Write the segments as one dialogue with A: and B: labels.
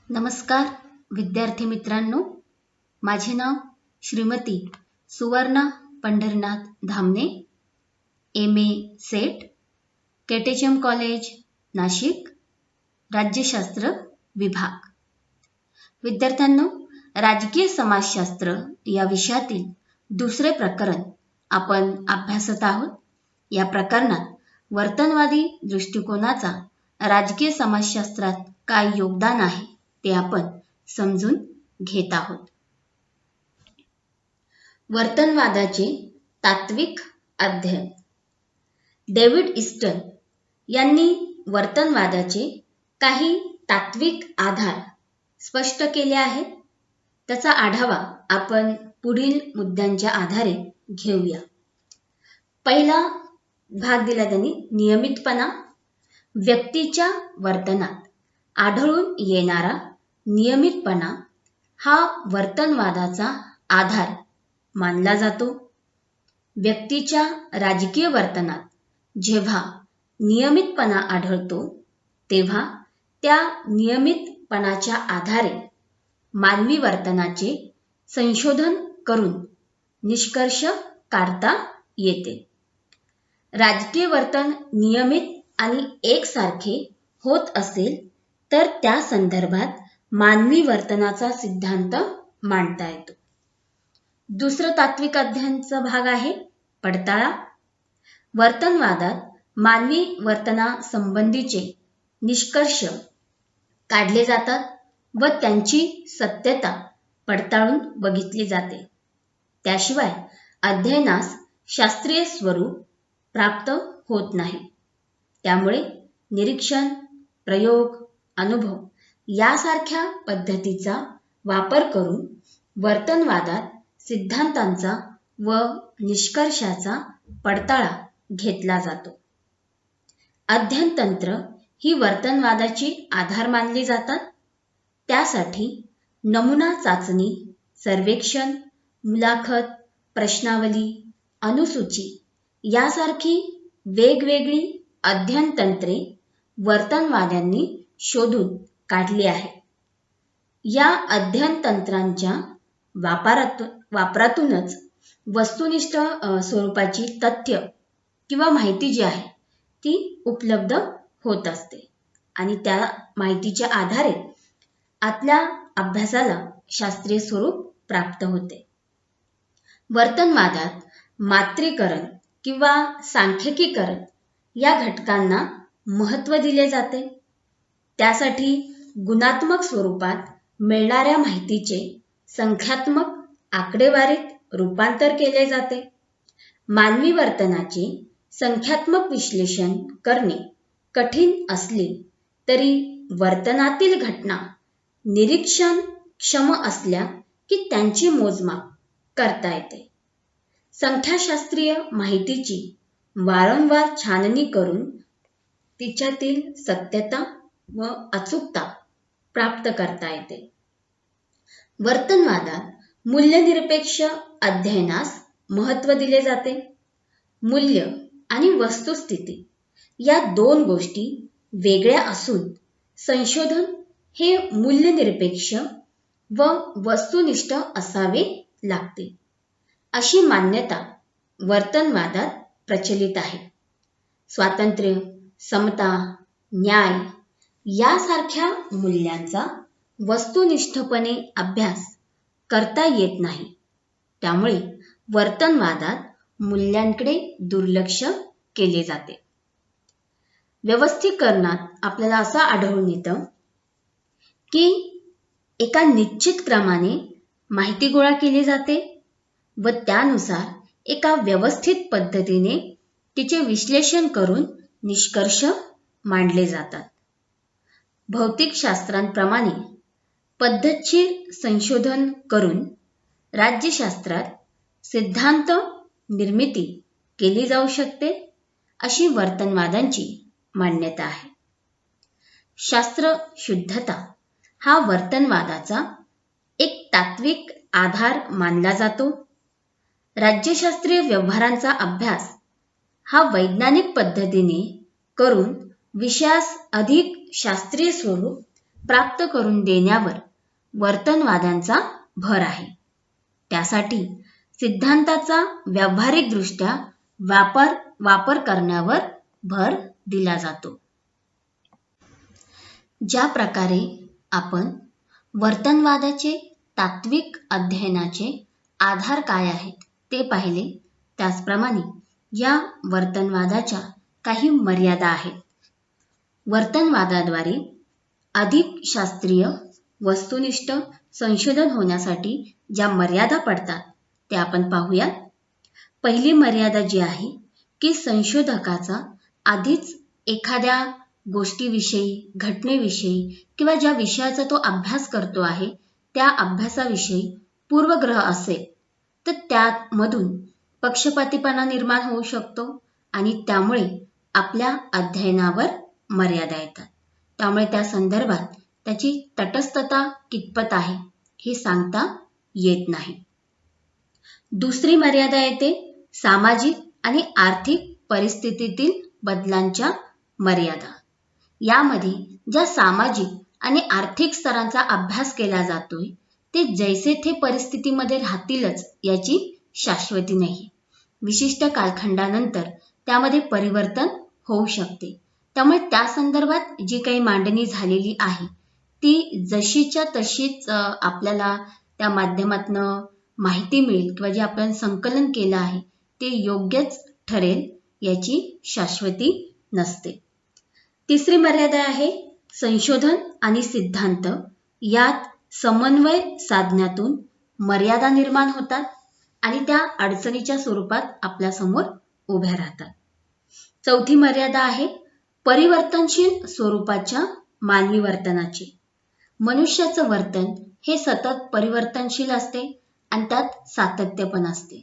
A: नमस्कार विद्यार्थी मित्रांनो, माझे नाव Shrimati Suvarna Pandharinath Dhamane, M A. SET, KTHM college Nashik, राज्यशास्त्र विभाग. विद्यार्थ्यांनो, राजकीय समाजशास्त्र या विषयातील दुसरे प्रकरण आपण अभ्यासत आहोत. या प्रकरणात वर्तनवादी दृष्टिकोनाचा राजकीय समाजशास्त्रात काय योगदान आहे ते आपण समजून घेत आहोत. वर्तनवादाचे तात्विक अध्ययन. डेव्हिड ईस्टन यांनी वर्तनवादाचे काही तात्विक आधार स्पष्ट केले आहेत. त्याचा आढावा आपण पुढील मुद्द्यांच्या आधारे घेऊया. पहिला भाग दिला त्यांनी नियमितपणा. व्यक्तीच्या वर्तनात आढळून येणारा नियमितपणा हा वर्तनवादाचा आधार मानला जातो. व्यक्तीच्या राजकीय वर्तनात जेव्हा नियमितपणा आढळतो तेव्हा त्या नियमितपणाच्या आधारे मानवी वर्तनाचे संशोधन करून निष्कर्ष काढता येते. राजकीय वर्तन नियमित आणि एकसारखे होत असेल तर त्या संदर्भात मानवी वर्तनाचा सिद्धांत मांडता येतो. दुसरं तात्विक अध्ययनाचा भाग आहे पडताळा. वर्तनवादात मानवी वर्तनासंबंधीचे निष्कर्ष काढले जातात व त्यांची सत्यता पडताळून बघितली जाते. त्याशिवाय अध्ययनास शास्त्रीय स्वरूप प्राप्त होत नाही. त्यामुळे निरीक्षण, प्रयोग, अनुभव यासारख्या पद्धतीचा वापर करून वर्तनवादात सिद्धांतांचा व निष्कर्षाचा पडताळा घेतला जातो. अध्ययन तंत्र ही वर्तनवादाची आधार मानली जातात. त्यासाठी नमुना चाचणी, सर्वेक्षण, मुलाखत, प्रश्नावली, अनुसूची यासारखी वेगवेगळी अध्ययन तंत्रे वर्तनवाद्यांनी शोधून काढली आहे. या अध्ययन तंत्रांच्या वापरातूनच वस्तुनिष्ठ स्वरूपाची तथ्य किंवा माहिती जी आहे ती उपलब्ध होत असते आणि त्या माहितीच्या आधारे आपल्या अभ्यासाला शास्त्रीय स्वरूप प्राप्त होते. वर्तनवादात मात्रीकरण किंवा सांख्यिकीकरण या घटकांना महत्त्व दिले जाते. त्यासाठी गुणात्मक स्वरूपात मिळणाऱ्या माहितीचे संख्यात्मक आकडेवारीत रूपांतर केले जाते. मानवी वर्तनाचे संख्यात्मक विश्लेषण करणे कठीण असले तरी वर्तनातील घटना निरीक्षण क्षम असल्या की त्यांची मोजमाप करता येते. संख्याशास्त्रीय माहितीची वारंवार छाननी करून तिच्यातील सत्यता व अचूकता प्राप्त करता येते. वर्तनवादात मूल्यनिरपेक्ष अध्ययनास महत्त्व दिले जाते. मूल्य आणि वस्तुस्थिती या दोन गोष्टी वेगळ्या असून संशोधन हे मूल्यनिरपेक्ष व वस्तुनिष्ठ असावे लागते अशी मान्यता वर्तनवादात प्रचलित आहे. स्वातंत्र्य, समता, न्याय यासारख्या मूल्यांचा वस्तुनिष्ठपणे अभ्यास करता येत नाही. त्यामुळे वर्तनवादात मूल्यांकडे दुर्लक्ष केले जाते. व्यवस्थीकरणात आपल्याला असं आढळून येतं की एका निश्चित क्रमाने माहिती गोळा केली जाते व त्यानुसार एका व्यवस्थित पद्धतीने तिचे विश्लेषण करून निष्कर्ष मांडले जातात. भौतिकशास्त्रांप्रमाणे पद्धतशीर संशोधन करून राज्यशास्त्रात सिद्धांत निर्मिती केली जाऊ शकते अशी वर्तनवादांची मान्यता आहे. शास्त्र शुद्धता हा वर्तनवादाचा एक तात्विक आधार मानला जातो. राज्यशास्त्रीय व्यवहारांचा अभ्यास हा वैज्ञानिक पद्धतीने करून विषयास अधिक शास्त्रीय स्वरूप प्राप्त करून देण्यावर वर्तनवाद्यांचा भर आहे. त्यासाठी सिद्धांताचा व्यावहारिकदृष्ट्या वापर करण्यावर भर दिला जातो. ज्या प्रकारे आपण वर्तनवादाचे तात्विक अध्ययनाचे आधार काय आहेत ते पाहिले, त्याचप्रमाणे या वर्तनवादाच्या काही मर्यादा आहेत. वर्तनवादाद्वारे अधिक शास्त्रीय वस्तुनिष्ठ संशोधन होण्यासाठी ज्या मर्यादा पडतात ते आपण पाहूया. पहिली मर्यादा जी आहे की संशोधकाचा आधीच एखाद्या गोष्टीविषयी, घटनेविषयी किंवा ज्या विषयाचा तो अभ्यास करतो आहे त्या अभ्यासाविषयी पूर्वग्रह असेल तर त्यामधून पक्षपातीपणा निर्माण होऊ शकतो आणि त्यामुळे आपल्या अध्ययनावर मर्यादा येतात. त्यामुळे त्या संदर्भात त्याची तटस्थता कितपत आहे हे सांगता येत नाही. दुसरी मर्यादा येते सामाजिक आणि आर्थिक परिस्थितीतील बदलांच्या मर्यादा. यामध्ये ज्या सामाजिक आणि आर्थिक स्तरांचा अभ्यास केला जातोय ते जैसे थे परिस्थितीमध्ये राहतीलच याची शाश्वती नाही. विशिष्ट कालखंडानंतर त्यामध्ये परिवर्तन होऊ शकते. त्यामुळे त्या संदर्भात जी काही मांडणी झालेली आहे ती जशीच्या तशीच आपल्याला त्या माध्यमातून माहिती मिळेल किंवा जे आपण संकलन केलं आहे ते योग्यच ठरेल याची शाश्वती नसते. तिसरी मर्यादा आहे संशोधन आणि सिद्धांत यात समन्वय साधण्यातून मर्यादा निर्माण होतात आणि त्या अडचणीच्या स्वरूपात आपल्यासमोर उभ्या राहतात. चौथी मर्यादा आहे परिवर्तनशील स्वरूपाच्या मानवी वर्तनाची. मनुष्याचं वर्तन हे सतत परिवर्तनशील असते आणि त्यात सातत्य पण असते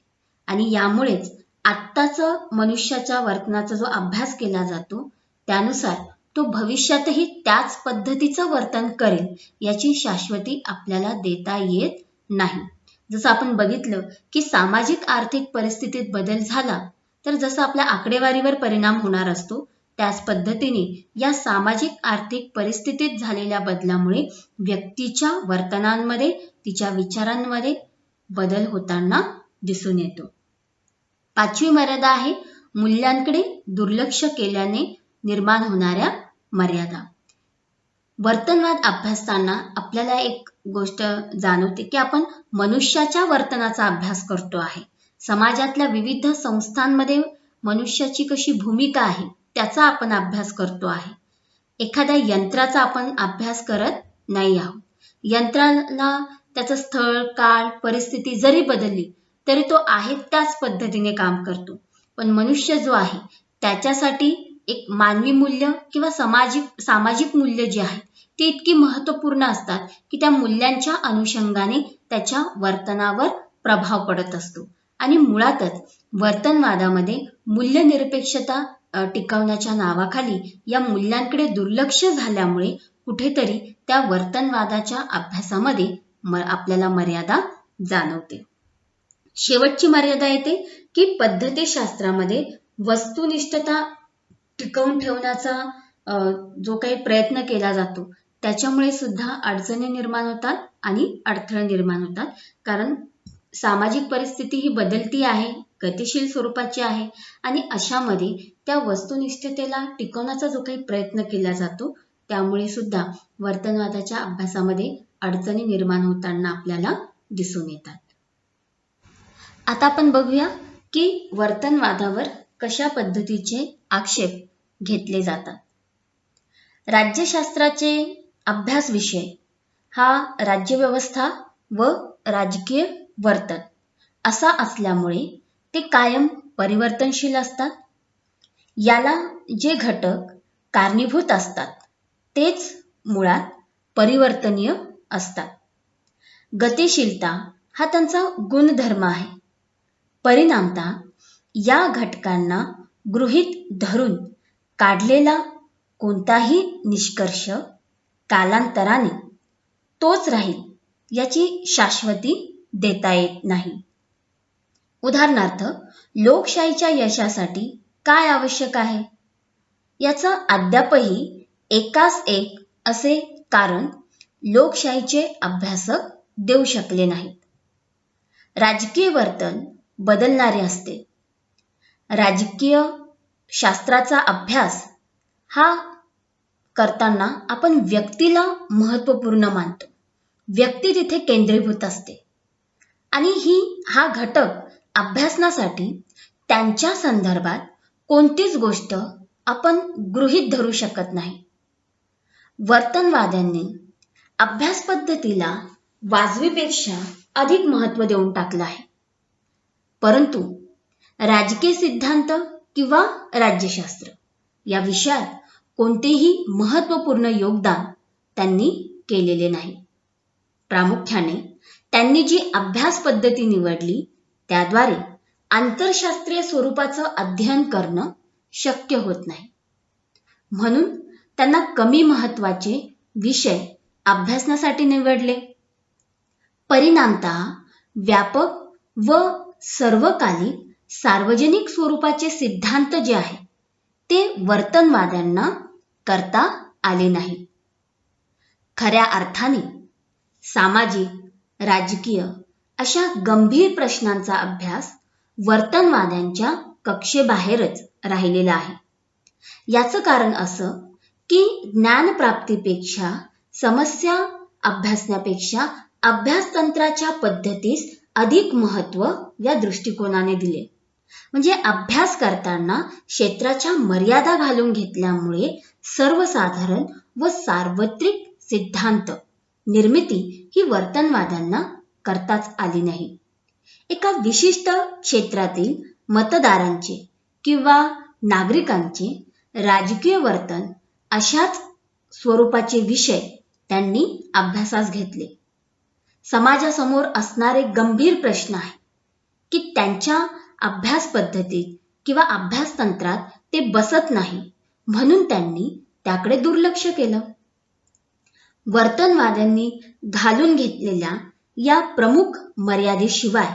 A: आणि यामुळेच आत्ताचं मनुष्याच्या वर्तनाचा जो अभ्यास केला जातो त्यानुसार तो भविष्यातही त्याच पद्धतीचं वर्तन करेल याची शाश्वती आपल्याला देता येत नाही. जसं आपण बघितलं की सामाजिक आर्थिक परिस्थितीत बदल झाला तर जसं आपल्या आकडेवारीवर परिणाम होणार असतो त्याच पद्धतीने या सामाजिक आर्थिक परिस्थितीत झालेल्या बदलामुळे व्यक्तीच्या वर्तनांमध्ये, तिच्या विचारांमध्ये बदल होताना दिसून येतो. पाचवी मर्यादा आहे मूल्यांकडे दुर्लक्ष केल्याने निर्माण होणाऱ्या मर्यादा. वर्तनवाद अभ्यासताना आपल्याला एक गोष्ट जाणवते की आपण मनुष्याच्या वर्तनाचा अभ्यास करतो आहे. समाजातल्या विविध संस्थांमध्ये मनुष्याची कशी भूमिका आहे त्याचा आपण अभ्यास करतो आहे. एखाद्या यंत्राचा आपण अभ्यास करत नाही आहोत. यंत्राला त्याचं स्थळ, काळ, परिस्थिती जरी बदलली तरी तो आहे त्याच पद्धतीने काम करतो. पण मनुष्य जो आहे त्याच्यासाठी एक मानवी मूल्य किंवा सामाजिक मूल्य जी आहेत ती इतकी महत्त्वपूर्ण असतात की त्या मूल्यांच्या अनुषंगाने त्याच्या वर्तनावर प्रभाव पडत असतो. आणि मुळातच वर्तनवादामध्ये मूल्यनिरपेक्षता टिकवण्याच्या नावाखाली या मूल्यांकडे दुर्लक्ष झाल्यामुळे कुठेतरी त्या वर्तनवादाच्या अभ्यासामध्ये आपल्याला मर्यादा जाणवते. शेवटची मर्यादा येते की पद्धतीशास्त्रामध्ये वस्तुनिष्ठता टिकवून ठेवण्याचा जो काही प्रयत्न केला जातो त्याच्यामुळे सुद्धा अडचणी निर्माण होतात आणि अडथळे निर्माण होतात. कारण सामाजिक परिस्थिती ही बदलती आहे, गतिशील स्वरूपाची आहे आणि अशामध्ये त्या वस्तुनिष्ठतेला टिकवण्याचा जो काही प्रयत्न केला जातो त्यामुळे सुद्धा वर्तनवादाच्या अभ्यासामध्ये अडचणी निर्माण होताना आपल्याला दिसून येतात. आता आपण बघूया की वर्तनवादावर कशा पद्धतीचे आक्षेप घेतले जातात. राज्यशास्त्राचे अभ्यास विषय हा राज्यव्यवस्था व राजकीय वर्तन असा असल्यामुळे ते कायम परिवर्तनशील असतात. याला जे घटक कारणीभूत असतात तेच मुळात परिवर्तनीय असतात. गतिशीलता हा त्यांचा गुणधर्म आहे. परिणामतः या घटकांना गृहीत धरून काढलेला कोणताही निष्कर्ष कालांतराने तोच राहील याची शाश्वती देता येत नाही. उदाहरणार्थ, लोकशाहीच्या यशासाठी काय आवश्यक आहे याचा अद्यापही एकास एक असे कारण लोकशाहीचे अभ्यासक देऊ शकले नाहीत. राजकीय वर्तन बदलणारे असते. राजकीय शास्त्राचा अभ्यास हा करताना आपण व्यक्तीला महत्त्वपूर्ण मानतो. व्यक्ती तिथे केंद्रीभूत असते आणि हा घटक अभ्यासनासाठी त्यांच्या संदर्भात कोणतीच गोष्ट आपण गृहीत धरू शकत नाही. वर्तनवाद्यांनी अभ्यास पद्धतीला वाजवीपेक्षा अधिक महत्त्व देऊन टाकलं आहे. परंतु राजकीय सिद्धांत किंवा राज्यशास्त्र या विषयात कोणतेही महत्त्वपूर्ण योगदान त्यांनी केलेले नाही. प्रामुख्याने त्यांनी जी अभ्यास पद्धती निवडली त्याद्वारे आंतरशास्त्रीय स्वरूपाचं अध्ययन करणं शक्य होत नाही. म्हणून त्यांना कमी महत्त्वाचे विषय अभ्यासनासाठी निवडले. परिणामतः व्यापक व सर्वकालिक सार्वजनिक स्वरूपाचे सिद्धांत जे आहेत ते वर्तनवाद्यांना करता आले नाही. खऱ्या अर्थाने सामाजिक, राजकीय अशा गंभीर प्रश्नांचा अभ्यास वर्तनवाद्यांच्या कक्षेबाहेरच राहिलेला आहे. याचं कारण असं की ज्ञानप्राप्तीपेक्षा समस्या अभ्यासण्यापेक्षा अभ्यासतंत्राच्या पद्धतीस अधिक महत्त्व या दृष्टिकोनाने दिले. म्हणजे अभ्यास करताना क्षेत्राच्या मर्यादा घालून घेतल्यामुळे सर्वसाधारण व सार्वत्रिक सिद्धांत निर्मिती ही वर्तनवाद्यांना करताच आली नाही. एका विशिष्ट क्षेत्रातील मतदारांचे किंवा नागरिकांचे राजकीय वर्तन अशाच स्वरूपाचे विषय त्यांनी अभ्यासास घेतले. समाजासमोर असणारे गंभीर प्रश्न आहे की त्यांच्या अभ्यास पद्धतीत किंवा अभ्यासतंत्रात ते बसत नाही, म्हणून त्यांनी त्याकडे दुर्लक्ष केलं. वर्तनवाद्यांनी घालून घेतलेल्या या प्रमुख मर्यादेशिवाय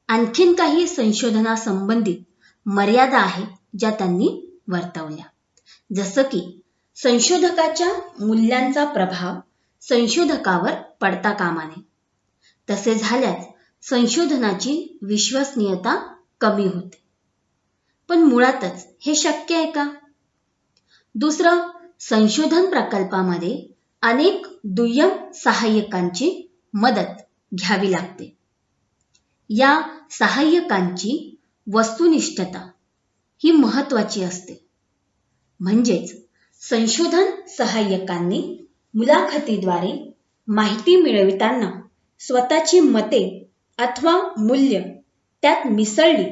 A: आणखीन काही संशोधनासंबंधित मर्यादा आहेत ज्या त्यांनी वर्तवल्या. जसं की संशोधकाच्या मूल्यांचा प्रभाव संशोधकावर पडता कामा नये. तसे झाल्यास संशोधनाची विश्वसनीयता कमी होते. पण मुळातच हे शक्य आहे का? दुसरं, संशोधन प्रकल्पामध्ये अनेक दुय्यम सहाय्यकांची मदत घ्यावी लागते. या सहाय्यकांची वस्तुनिष्ठता ही महत्त्वाची असते. म्हणजेच संशोधन सहाय्यकांनी मुलाखतीद्वारे माहिती मिळविताना स्वतःची मते अथवा मूल्य त्यात मिसळली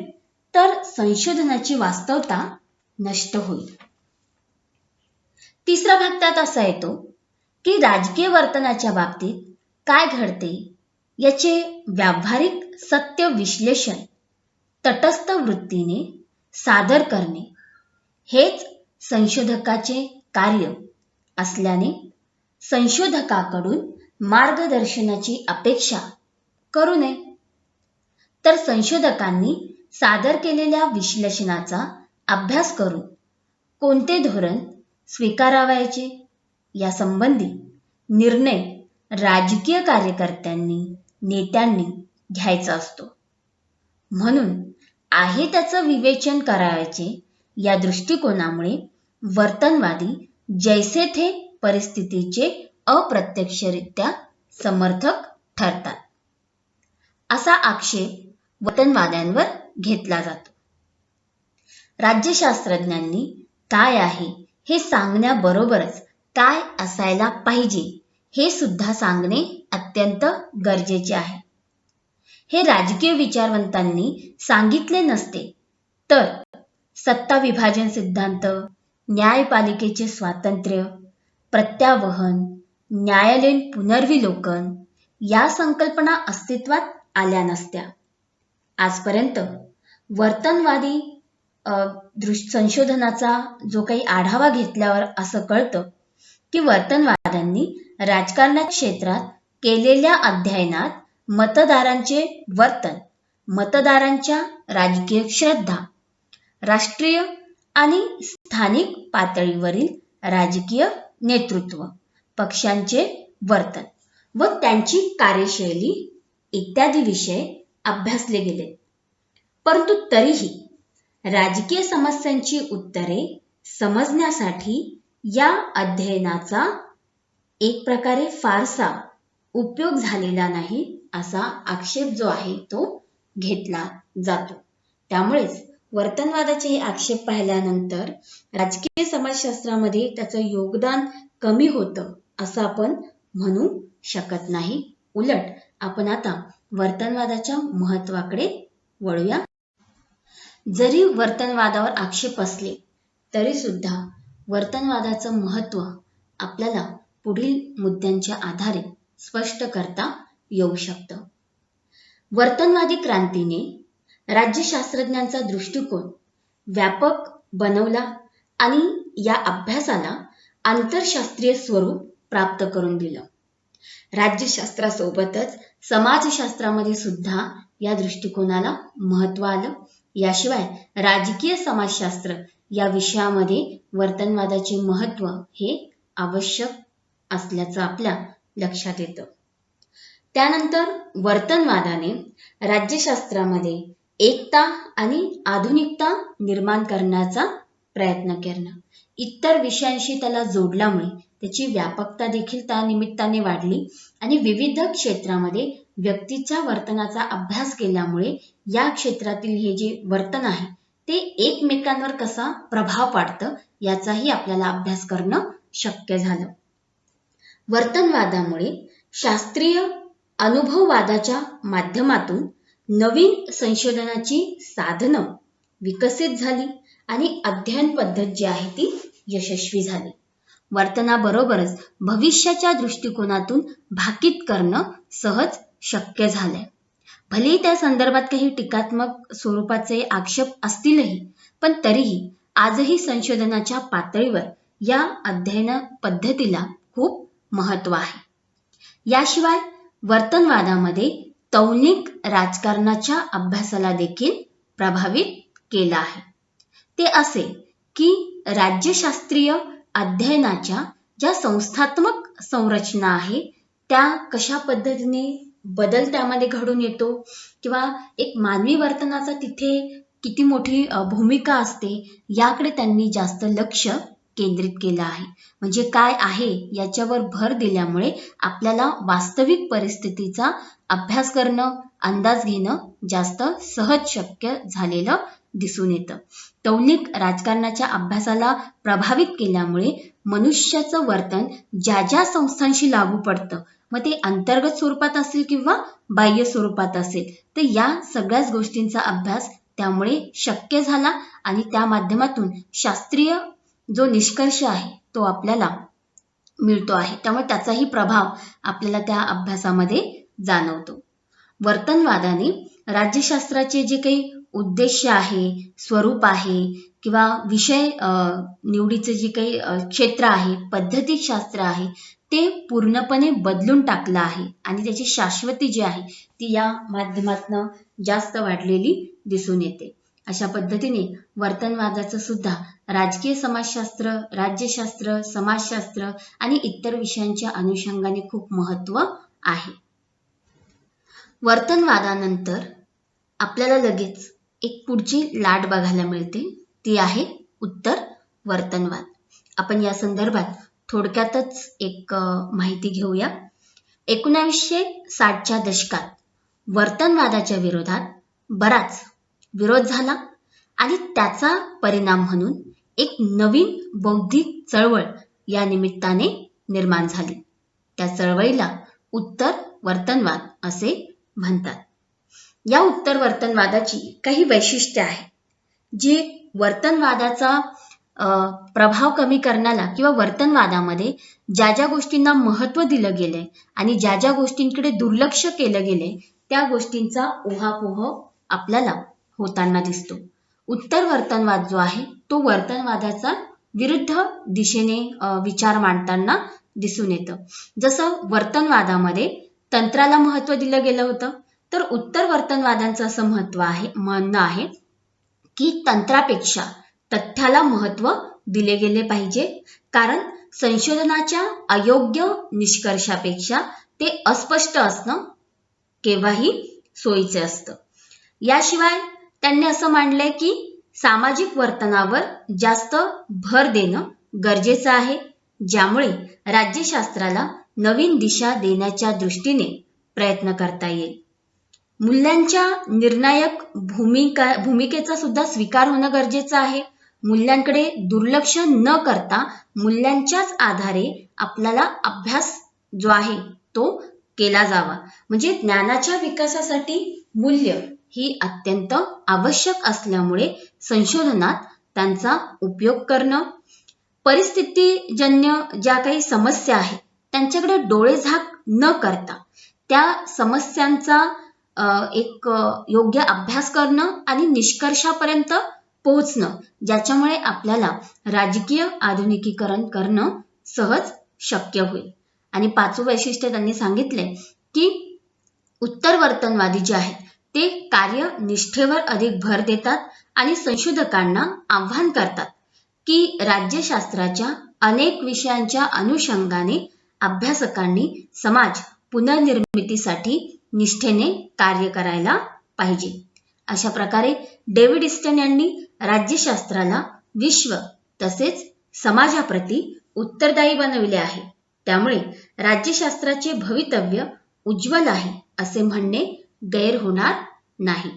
A: तर संशोधनाची वास्तवता नष्ट होईल. तिसरा भाग त्यात असा येतो की राजकीय वर्तनाच्या बाबतीत काय घडते याचे व्यावहारिक सत्य विश्लेषण तटस्थ वृत्तीने सादर करणे हेच संशोधकाचे कार्य असल्याने संशोधकाकडून मार्गदर्शनाची अपेक्षा करू नये. तर संशोधकांनी सादर केलेल्या विश्लेषणाचा अभ्यास करून कोणते धोरण स्वीकारावयाचे यासंबंधी निर्णय राजकीय कार्यकर्त्यांनी, नेत्यांनी घ्यायचा असतो. म्हणून आहे त्याचं विवेचन करावयाचे या दृष्टिकोनामुळे वर्तनवादी जैसे थे परिस्थितीचे अप्रत्यक्षरित्या समर्थक ठरतात. असा आक्षेप वर्तनवाद्यांवर घेतला जातो. राज्यशास्त्रज्ञांनी काय आहे हे सांगण्याबरोबरच काय असायला पाहिजे हे सुद्धा सांगणे अत्यंत गरजेचे आहे. हे राजकीय विचारवंतांनी सांगितले नसते तर सत्ता विभाजन सिद्धांत, न्यायपालिकेचे स्वातंत्र्य, प्रत्यावहन, न्यायालयीन पुनर्विलोकन या संकल्पना अस्तित्वात आल्या नसत्या. आजपर्यंत वर्तनवादी संशोधनाचा जो काही आढावा घेतल्यावर असं कळतं की वर्तनवाद्यांनी राजकारणाच्या क्षेत्रात केलेल्या अध्ययनात मतदारांचे वर्तन, मतदारांच्या राजकीय श्रद्धा, राष्ट्रीय आणि स्थानिक पातळीवरील राजकीय नेतृत्व, पक्षांचे वर्तन व त्यांची कार्यशैली इत्यादी विषय अभ्यासले गेले. परंतु तरीही राजकीय समस्यांची उत्तरे समजण्यासाठी या अध्ययनाचा एक प्रकारे फारसा उपयोग झालेला नाही असा आक्षेप जो आहे तो घेतला जातो. त्यामुळेच वर्तनवादाचे हे आक्षेप पाहिल्यानंतर राजकीय समाजशास्त्रामध्ये त्याचं योगदान कमी होतं असं आपण म्हणू शकत नाही. उलट आपण आता वर्तनवादाच्या महत्वाकडे वळूया. जरी वर्तनवादावर आक्षेप असले तरी सुद्धा वर्तनवादाचं महत्व आपल्याला पुढील मुद्द्यांच्या आधारे स्पष्ट करता येऊ शकतं. वर्तनवादी क्रांतीने राज्यशास्त्रज्ञांचा दृष्टिकोन व्यापक बनवला आणि या अभ्यासाला आंतरशास्त्रीय स्वरूप प्राप्त करून दिलं. राज्यशास्त्रासोबतच समाजशास्त्रामध्ये सुद्धा या दृष्टिकोनाला महत्व आलं. याशिवाय राजकीय समाजशास्त्र या विषयामध्ये वर्तनवादाचे महत्व हे आवश्यक असल्याचं आपल्या लक्षात येतं. त्यानंतर वर्तनवादाने राज्यशास्त्रामध्ये एकता आणि आधुनिकता निर्माण करण्याचा प्रयत्न केला. इतर विषयांशी त्याला जोडल्यामुळे त्याची व्यापकता देखील त्या निमित्ताने वाढली आणि विविध क्षेत्रामध्ये व्यक्तीच्या वर्तनाचा अभ्यास केल्यामुळे या क्षेत्रातील हे जे वर्तन आहे ते एकमेकांवर कसा प्रभाव पाडतं याचाही आपल्याला अभ्यास करणं शक्य झालं. वर्तनवादामुळे शास्त्रीय अनुभववादाच्या माध्यमातून नवीन संशोधनाची साधनं विकसित झाली आणि अध्ययन पद्धत जी आहे ती यशस्वी झाली. वर्तनाबरोबरच भविष्याच्या दृष्टिकोनातून भाकीत करणं सहज शक्य झालंय. भलेही त्या संदर्भात काही टीकात्मक स्वरूपाचे आक्षेप असतीलही, पण तरीही आजही संशोधनाच्या पातळीवर या अध्ययन पद्धतीला खूप महत्व आहे. याशिवाय वर्तनवादामध्ये तौलनिक राजकारणाच्या अभ्यासाला देखील प्रभावित केलं आहे. ते असे की राज्यशास्त्रीय अध्ययनाच्या ज्या संस्थात्मक संरचना आहे त्या कशा पद्धतीने बदल त्यामध्ये घडून येतो किंवा एक मानवी वर्तनाचा तिथे किती मोठी भूमिका असते याकडे त्यांनी जास्त लक्ष केंद्रित केलं आहे. म्हणजे काय आहे याच्यावर भर दिल्यामुळे आपल्याला वास्तविक परिस्थितीचा अभ्यास करणं, अंदाज घेणं जास्त सहज शक्य झालेलं दिसून येतं. तौलनिक राजकारणाच्या अभ्यासाला प्रभावित केल्यामुळे मनुष्याचं वर्तन ज्या ज्या संस्थांशी लागू पडतं, मग ते अंतर्गत स्वरूपात असेल किंवा बाह्य स्वरूपात असेल, तर या सगळ्याच गोष्टींचा अभ्यास त्यामुळे शक्य झाला आणि त्या माध्यमातून शास्त्रीय जो निष्कर्ष आहे तो आपल्याला मिळतो आहे. त्यामुळे त्याचाही प्रभाव आपल्याला त्या अभ्यासामध्ये जाणवतो. वर्तनवादाने राज्यशास्त्राचे जे काही उद्देश आहे, स्वरूप आहे किंवा विषय निवडीचे जे काही क्षेत्र आहे, पद्धतीशास्त्र आहे ते पूर्णपणे बदलून टाकलं आहे आणि त्याची शाश्वती जी आहे ती या माध्यमातून जास्त वाढलेली दिसून येते. अशा पद्धतीने वर्तनवादाचं सुद्धा राजकीय समाजशास्त्र, राज्यशास्त्र, समाजशास्त्र आणि इतर विषयांच्या अनुषंगाने खूप महत्व आहे. वर्तनवादानंतर आपल्याला लगेच एक पुढची लाट बघायला मिळते, ती आहे उत्तर वर्तनवाद. आपण या संदर्भात थोडक्यातच एक माहिती घेऊया. 1960च्या दशकात वर्तनवादाच्या विरोधात बराच विरोध झाला आणि त्याचा परिणाम म्हणून एक नवीन बौद्धिक चळवळ या निमित्ताने निर्माण झाली. त्या चळवळीला उत्तर वर्तनवाद असे म्हणतात. या उत्तर वर्तनवादाची काही वैशिष्ट्ये आहेत जी वर्तनवादाचा प्रभाव कमी करण्याला किंवा वर्तनवादामध्ये ज्या ज्या गोष्टींना महत्व दिलं गेलंय आणि ज्या ज्या गोष्टींकडे दुर्लक्ष केलं गेलंय त्या गोष्टींचा उहापोह आपल्याला होताना दिसतो. उत्तर वर्तनवाद जो आहे तो वर्तनवादाचा विरुद्ध दिशेने विचार मांडताना दिसून येतं. जसं वर्तनवादामध्ये तंत्राला महत्व दिलं गेलं होतं, तर उत्तर वर्तनवादांचं असं म्हणणं आहे की तंत्रापेक्षा तथ्याला महत्व दिले गेले पाहिजे, कारण संशोधनाच्या अयोग्य निष्कर्षापेक्षा ते अस्पष्ट असणं केव्हाही सोयीचे असतं. याशिवाय त्यांनी असं मांडलंय की सामाजिक वर्तनावर जास्त भर देणं गरजेचं आहे, ज्यामुळे राज्यशास्त्राला नवीन दिशा देण्याच्या दृष्टीने प्रयत्न करता येईल. मूल्यांच्या निर्णायक भूमिकेचा सुद्धा स्वीकार होणं गरजेचं आहे. मूल्यांकडे दुर्लक्ष न करता मूल्यांच्याच आधारे आपल्याला अभ्यास जो आहे तो केला जावा. म्हणजे ज्ञानाच्या विकासासाठी मूल्य ही अत्यंत आवश्यक असल्यामुळे संशोधनात त्यांचा उपयोग करणं, परिस्थितीजन्य ज्या काही समस्या आहेत त्यांच्याकडे डोळेझाक न करता त्या समस्यांचा एक योग्य अभ्यास करणं आणि निष्कर्षापर्यंत पोहोचणं, ज्याच्यामुळे आपल्याला राजकीय आधुनिकीकरण करणं सहज शक्य होईल. आणि 5वं वैशिष्ट्य त्यांनी सांगितले की उत्तरवर्तनवादी जे आहेत ते कार्यनिष्ठेवर अधिक भर देतात आणि संशोधकांना आव्हान करतात की राज्यशास्त्राच्या अनेक विषयांच्या अनुषंगाने अभ्यासकांनी समाज पुनर्निर्मितीसाठी निष्ठेने कार्य करायला पाहिजे. अशा प्रकारे डेव्हिड ईस्टन यांनी राज्यशास्त्राला विश्व तसेच समाजाप्रती उत्तरदायी बनविले आहे. त्यामुळे राज्यशास्त्राचे भवितव्य उज्ज्वल आहे असे म्हणणे गैर होणार नाही.